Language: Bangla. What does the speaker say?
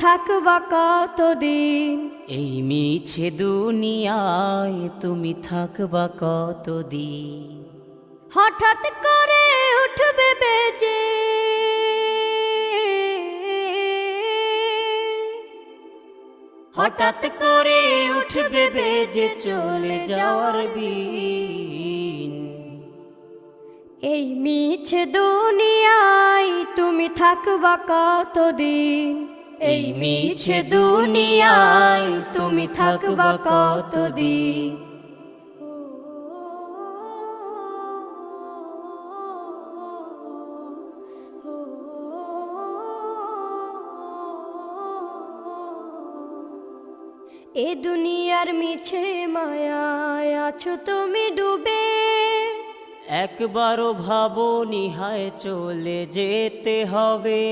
থাকবা কতদিন? এই মিছে দুনিয়ায় তুমি থাকবা কতদিন? হঠাৎ করে উঠবে বেজে, হঠাৎ করে উঠবে বেজে চলে যাওয়ার বিন। এই মিছে দুনিয়ায় তুমি থাকবা কতদিন? এই মিছে দুনিয়ায় তুমি থাকবা কতদিন? এ দুনিয়ার মিছে মায়ায় আছো তুমি ডুবে, একবারও ভাবো নিহায় চলে যেতে হবে।